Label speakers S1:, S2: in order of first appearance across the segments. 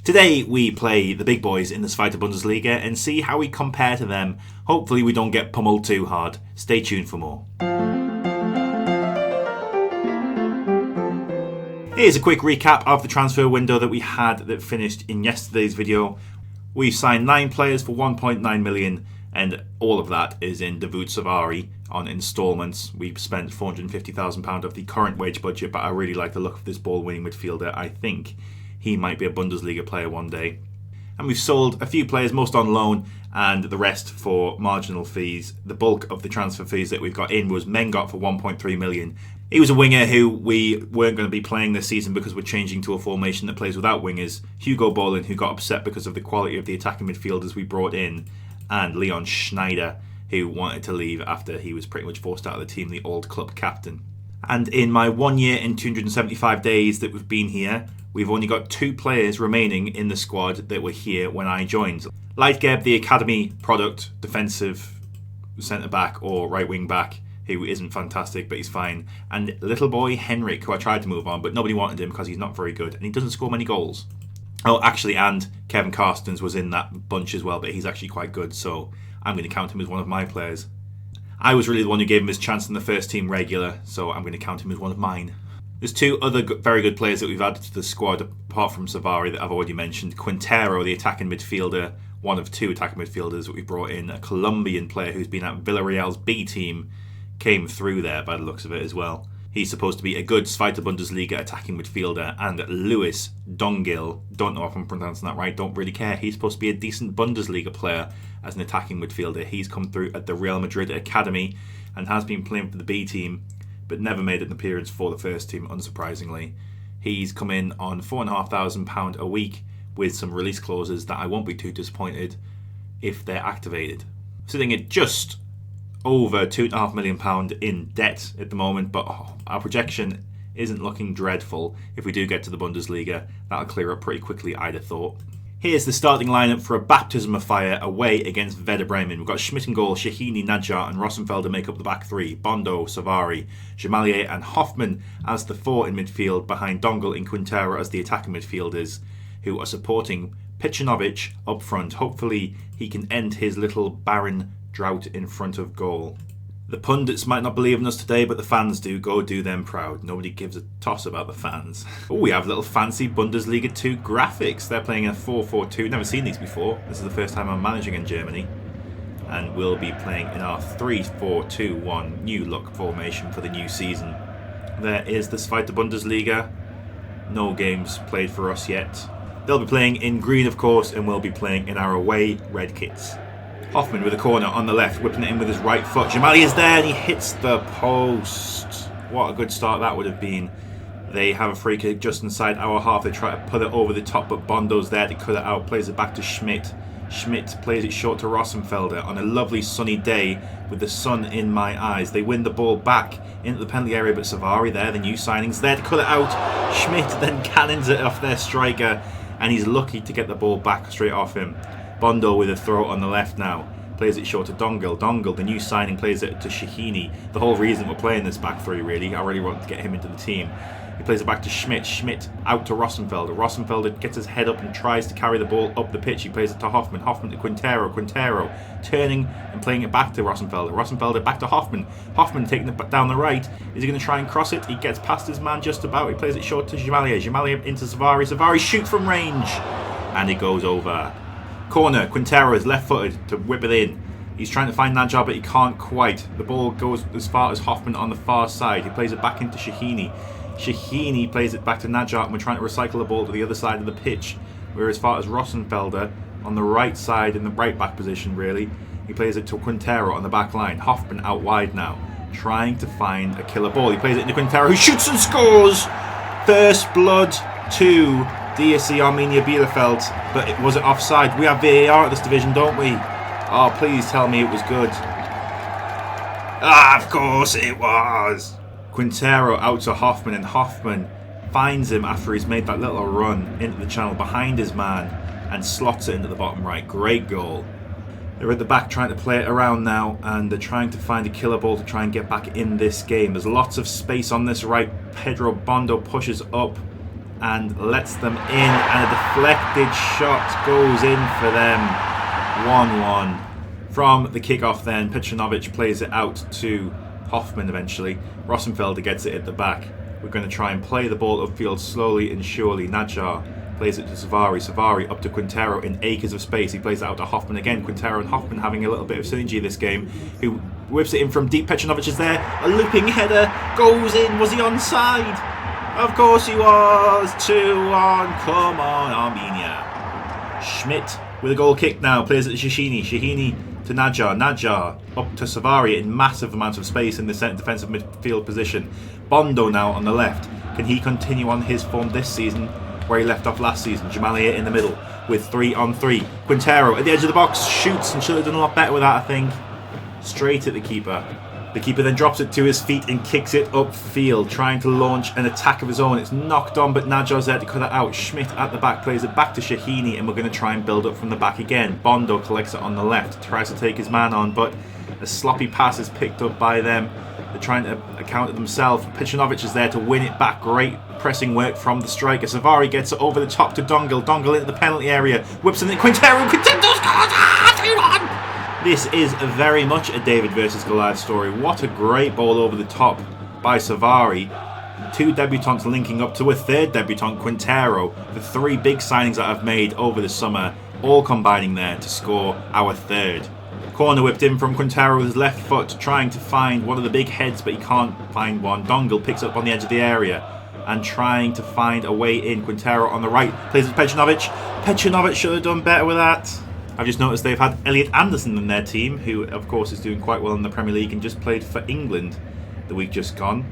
S1: Today we play the big boys in the Zweite Bundesliga and see how we compare to them. Hopefully we don't get pummeled too hard. Stay tuned for more. Here's a quick recap of the transfer window that we had that finished in yesterday's video. We've signed 9 players for 1.9 million and all of that is in Davut Savari on instalments. We've spent £450,000 of the current wage budget, but I really like the look of this ball-winning midfielder. I think he might be a Bundesliga player one day. And we've sold a few players, most on loan, and the rest for marginal fees. The bulk of the transfer fees that we've got in was Mengot for 1.3 million. He was a winger who we weren't going to be playing this season because we're changing to a formation that plays without wingers. Hugo Bolin, who got upset because of the quality of the attacking midfielders we brought in, and Leon Schneider, who wanted to leave after he was pretty much forced out of the team, the old club captain. And in my 1 year and 275 days that we've been here, we've only got 2 players remaining in the squad that were here when I joined. Leitgeb, the academy product, defensive centre-back or right-wing back, who isn't fantastic, but he's fine. And little boy Henrik, who I tried to move on, but nobody wanted him because he's not very good, and he doesn't score many goals. Oh, actually, and Kevin Carstens was in that bunch as well, but he's actually quite good, so I'm going to count him as one of my players. I was really the one who gave him his chance in the first team regular, so I'm going to count him as one of mine. There's 2 other very good players that we've added to the squad, apart from Savari that I've already mentioned. Quintero, the attacking midfielder, one of 2 attacking midfielders that we brought in. A Colombian player who's been at Villarreal's B team, came through there by the looks of it as well. He's supposed to be a good Zweite Bundesliga attacking midfielder. And Luis Dongil, don't know if I'm pronouncing that right, don't really care. He's supposed to be a decent Bundesliga player as an attacking midfielder. He's come through at the Real Madrid Academy and has been playing for the B team, but never made an appearance for the first team, unsurprisingly. He's come in on £4,500 a week with some release clauses that I won't be too disappointed if they're activated. Sitting at just over £2.5 million in debt at the moment, but our projection isn't looking dreadful. If we do get to the Bundesliga, that'll clear up pretty quickly, I'd have thought. Here's the starting lineup for a baptism of fire away against Werder Bremen. We've got Schmidt in goal, Shahini, Nadjar and Rosenfelder make up the back 3. Bondo, Savari, Jamalier and Hoffman as the 4 in midfield, behind Dongle and Quintero as the attacking midfielders, who are supporting Picinovic up front. Hopefully he can end his little barren drought in front of goal. The pundits might not believe in us today, but the fans do. Go do them proud. Nobody gives a toss about the fans. Oh, we have little fancy Bundesliga 2 graphics. They're playing a 4-4-2. Never seen these before. This is the first time I'm managing in Germany. And we'll be playing in our 3-4-2-1 new look formation for the new season. There is the Zweite Bundesliga. No games played for us yet. They'll be playing in green, of course, and we'll be playing in our away red kits. Hoffman with a corner on the left, whipping it in with his right foot. Jamali is there and he hits the post. What a good start that would have been. They have a free kick just inside our half. They try to put it over the top, but Bondo's there to cut it out. Plays it back to Schmidt. Schmidt plays it short to Rosenfelder on a lovely sunny day with the sun in my eyes. They win the ball back into the penalty area, but Savari there, the new signings, there to cut it out. Schmidt then cannons it off their striker, and he's lucky to get the ball back straight off him. Bondo with a throw on the left now. Plays it short to Dongle. Dongle, the new signing, plays it to Shahini. The whole reason we're playing this back 3, really. I really want to get him into the team. He plays it back to Schmidt. Schmidt out to Rosenfelder. Rosenfelder gets his head up and tries to carry the ball up the pitch. He plays it to Hoffman. Hoffman to Quintero. Quintero turning and playing it back to Rosenfelder. Rosenfelder back to Hoffman. Hoffman taking it down the right. Is he going to try and cross it? He gets past his man just about. He plays it short to Jamalier. Jamalier into Savari. Savari shoots from range. And it goes over. Corner, Quintero is left-footed to whip it in. He's trying to find Nadjar, but he can't quite. The ball goes as far as Hoffman on the far side. He plays it back into Shahini. Shahini plays it back to Nadjar, and we're trying to recycle the ball to the other side of the pitch. We're as far as Rosenfelder on the right side in the right back position, really. He plays it to Quintero on the back line. Hoffman out wide now, trying to find a killer ball. He plays it into Quintero, who shoots and scores! First blood to DSC Arminia Bielefeld, but was it offside? We have VAR at this division, don't we? Oh, please tell me it was good. Of course it was. Quintero out to Hoffman, and Hoffman finds him after he's made that little run into the channel behind his man and slots it into the bottom right. Great goal. They're at the back trying to play it around now, and they're trying to find a killer ball to try and get back in this game. There's lots of space on this right. Pedro Bondo pushes up and lets them in, and a deflected shot goes in for them. 1-1. From the kickoff then, Petrinovic plays it out to Hoffman eventually. Rosenfelder gets it at the back. We're going to try and play the ball upfield slowly and surely. Najar plays it to Savari. Savari up to Quintero in acres of space. He plays it out to Hoffman again. Quintero and Hoffman having a little bit of synergy this game. Who whips it in from deep. Petrinovic is there. A looping header goes in. Was he onside? Of course he was. 2-1. Come on, Arminia. Schmidt with a goal kick now. Plays it to Shahini. Shahini to Najar. Najar up to Savari in massive amounts of space in the centre defensive midfield position. Bondo now on the left. Can he continue on his form this season where he left off last season? Jamalia in the middle with 3-on-3. Quintero at the edge of the box shoots and should have done a lot better with that, I think. Straight at the keeper. The keeper then drops it to his feet and kicks it upfield, trying to launch an attack of his own. It's knocked on, but Najar's there to cut it out. Schmidt at the back plays it back to Shahini, and we're going to try and build up from the back again. Bondo collects it on the left, tries to take his man on, but a sloppy pass is picked up by them. They're trying to counter themselves. Petrinovic is there to win it back. Great pressing work from the striker. Savari gets it over the top to Dongle. Dongle into the penalty area. Whips in the Quintero. Quintero scores! 2-1! This is very much a David versus Goliath story. What a great ball over the top by Savari. Two debutants linking up to a third debutant, Quintero. The three big signings that I've made over the summer, all combining there to score our third. Corner whipped in from Quintero with his left foot, trying to find one of the big heads, but he can't find one. Dongle picks up on the edge of the area and trying to find a way in. Quintero on the right, plays with Petrinovic. Petrinovic should have done better with that. I've just noticed they've had Elliot Anderson in their team, who of course is doing quite well in the Premier League and just played for England the week just gone.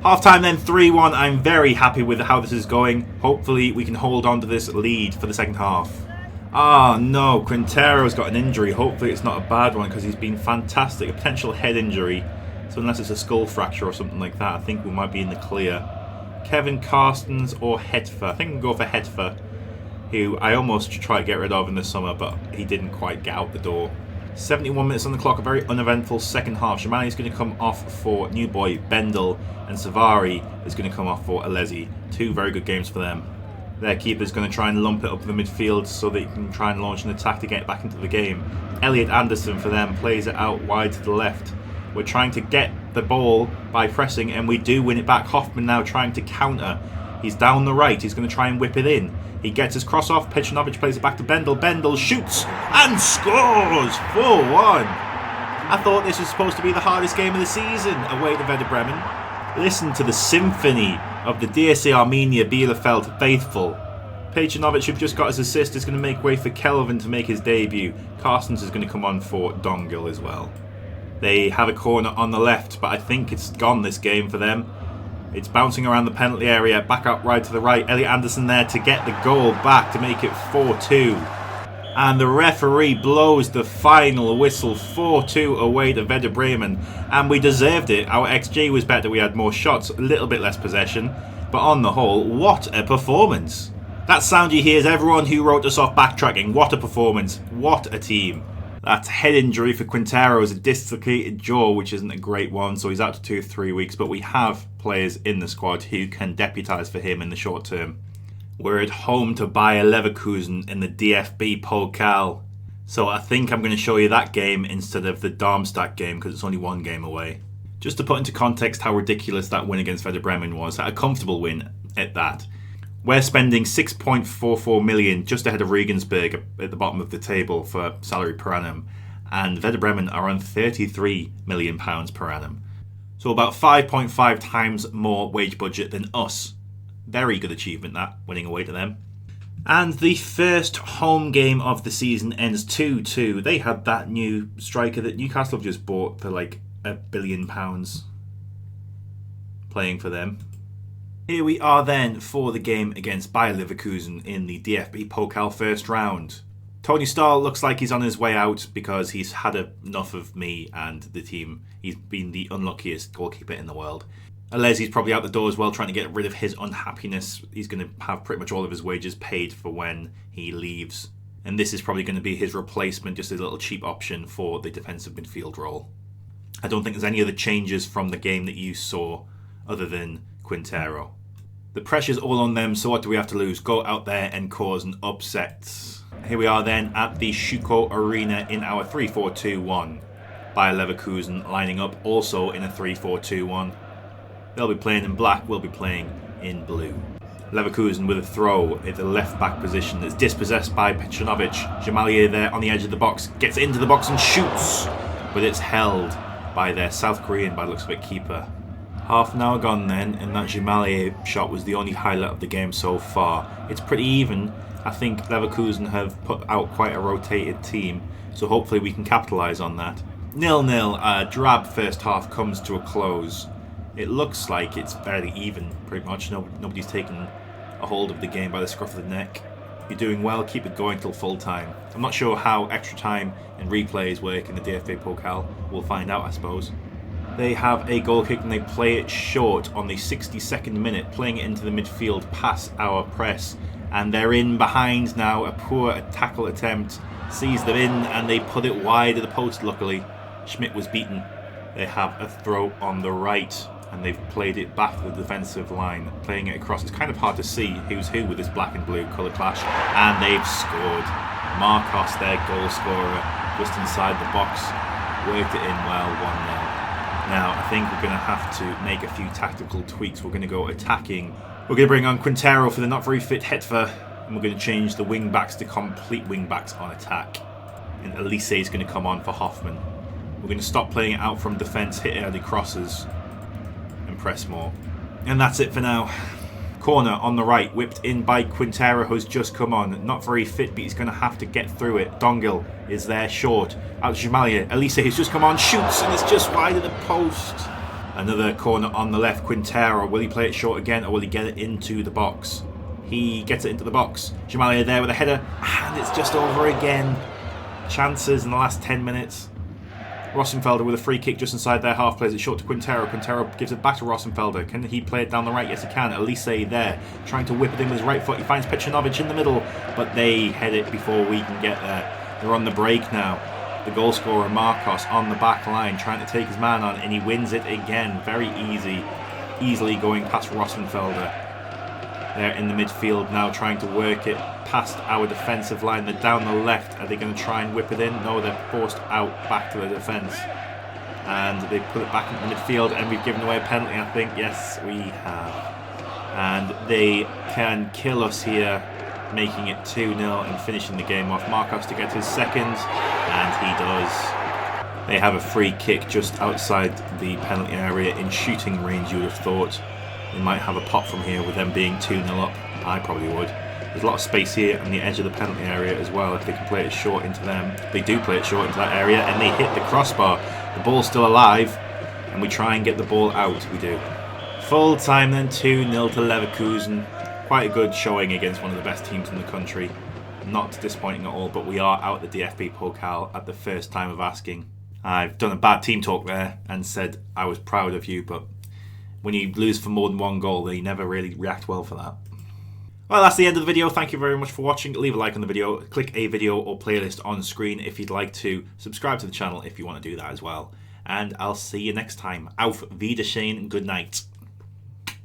S1: Half time then, 3-1. I'm very happy with how this is going. Hopefully we can hold on to this lead for the second half. Ah no, Quintero's got an injury. Hopefully it's not a bad one because he's been fantastic. A potential head injury. So unless it's a skull fracture or something like that, I think we might be in the clear. Kevin Carstens or Hetfer. I think we can go for Hetfer, who I almost tried to get rid of in the summer, but he didn't quite get out the door. 71 minutes on the clock, a very uneventful second half. Shamani is going to come off for new boy Bendel, and Savari is going to come off for Alesi. Two very good games for them. Their keeper's going to try and lump it up the midfield so they can try and launch an attack to get back into the game. Elliot Anderson for them plays it out wide to the left. We're trying to get the ball by pressing, and we do win it back. Hoffman now trying to counter. He's down the right, he's going to try and whip it in. He gets his cross off. Petrinovic plays it back to Bendel. Bendel shoots and scores 4-1. I thought this was supposed to be the hardest game of the season away to Werder Bremen. Listen to the symphony of the DSC Arminia Bielefeld faithful. Petrinovic, who just got his assist, is going to make way for Kelvin to make his debut. Carstens is going to come on for Dongle as well. They have a corner on the left, but I think it's gone this game for them. It's bouncing around the penalty area, back up right to the right. Elliot Anderson there to get the goal back to make it 4-2. And the referee blows the final whistle, 4-2 away to Werder Bremen. And we deserved it. Our XG was better, we had more shots, a little bit less possession. But on the whole, what a performance. That sound you hear is everyone who wrote us off backtracking. What a performance. What a team. That head injury for Quintero is a dislocated jaw, which isn't a great one, so he's out to 2 or 3 weeks, but we have players in the squad who can deputise for him in the short term. We're at home to Bayer Leverkusen in the DFB Pokal, so I think I'm going to show you that game instead of the Darmstadt game because it's only one game away. Just to put into context how ridiculous that win against Werder Bremen was, a comfortable win at that. We're spending 6.44 million just ahead of Regensburg at the bottom of the table for salary per annum, and Werder Bremen are on £33 million per annum. So about 5.5 times more wage budget than us. Very good achievement that, winning away to them. And the first home game of the season ends 2-2. They had that new striker that Newcastle have just bought for like £1 billion playing for them. Here we are then for the game against Bayer Leverkusen in the DFB Pokal first round. Tony Stahl looks like he's on his way out because he's had enough of me and the team. He's been the unluckiest goalkeeper in the world. Alesi's probably out the door as well, trying to get rid of his unhappiness. He's going to have pretty much all of his wages paid for when he leaves. And this is probably going to be his replacement, just a little cheap option for the defensive midfield role. I don't think there's any other changes from the game that you saw other than Quintero. The pressure's all on them, so what do we have to lose? Go out there and cause an upset. Here we are then at the Schuko Arena in our 3-4-2-1. Bayer Leverkusen lining up also in a 3-4-2-1. They'll be playing in black, we'll be playing in blue. Leverkusen with a throw at the left back position that's dispossessed by Petrovic. Jamalier there on the edge of the box, gets into the box and shoots, but it's held by their South Korean, by the looks of it, keeper. Half an hour gone then, and that Jamalier shot was the only highlight of the game so far. It's pretty even. I think Leverkusen have put out quite a rotated team, so hopefully we can capitalise on that. 0-0, a drab first half comes to a close. It looks like it's fairly even, pretty much. Nobody's taken a hold of the game by the scruff of the neck. You're doing well, keep it going till full time. I'm not sure how extra time and replays work in the DFB Pokal. We'll find out, I suppose. They have a goal kick and they play it short on the 62nd minute, playing it into the midfield past our press. And they're in behind now. A poor tackle attempt sees them in and they put it wide of the post, luckily. Schmidt was beaten. They have a throw on the right and they've played it back to the defensive line, playing it across. It's kind of hard to see who's who with this black and blue colour clash. And they've scored. Marcos, their goal scorer, just inside the box, worked it in well, 1-0. Now, I think we're going to have to make a few tactical tweaks. We're going to go attacking. We're going to bring on Quintero for the not very fit Hetfer, and we're going to change the wing backs to complete wing backs on attack. And Elise is going to come on for Hoffman. We're going to stop playing it out from defence, hit early crosses, and press more. And that's it for now. Corner on the right, whipped in by Quintero, who's just come on. Not very fit, but he's going to have to get through it. Dongil is there short. Out to Jamalier. Elise, who's just come on, shoots, and it's just wide of the post. Another corner on the left. Quintero, will he play it short again, or will he get it into the box? He gets it into the box. Jamalier there with a header, and it's just over again. Chances in the last 10 minutes. Rosenfelder with a free kick just inside their half, plays it short to Quintero. Quintero gives it back to Rosenfelder. Can he play it down the right? Yes, he can. Elise there, trying to whip it in with his right foot. He finds Petrovic in the middle, but they head it before we can get there. They're on the break now. The goal scorer, Marcos, on the back line, trying to take his man on, and he wins it again. Very easily going past Rosenfelder. They're in the midfield now, trying to work it past our defensive line. They're down the left. Are they going to try and whip it in? No, they're forced out back to the defence. And they put it back into the midfield, and we've given away a penalty, I think. Yes, we have. And they can kill us here, making it 2-0 and finishing the game off. Marcos to get his second, and he does. They have a free kick just outside the penalty area in shooting range, you would have thought. They might have a pop from here with them being 2-0 up. I probably would. There's a lot of space here on the edge of the penalty area as well if they can play it short into them. They do play it short into that area and they hit the crossbar. The ball's still alive and we try and get the ball out. We do. Full time then, 2-0 to Leverkusen. Quite a good showing against one of the best teams in the country. Not disappointing at all, but we are out the DFB Pokal at the first time of asking. I've done a bad team talk there and said I was proud of you, but when you lose for more than one goal, they never really react well for that. Well, that's the end of the video. Thank you very much for watching. Leave a like on the video. Click a video or playlist on screen if you'd like to. Subscribe to the channel if you want to do that as well. And I'll see you next time. Auf Wiedersehen. Good night.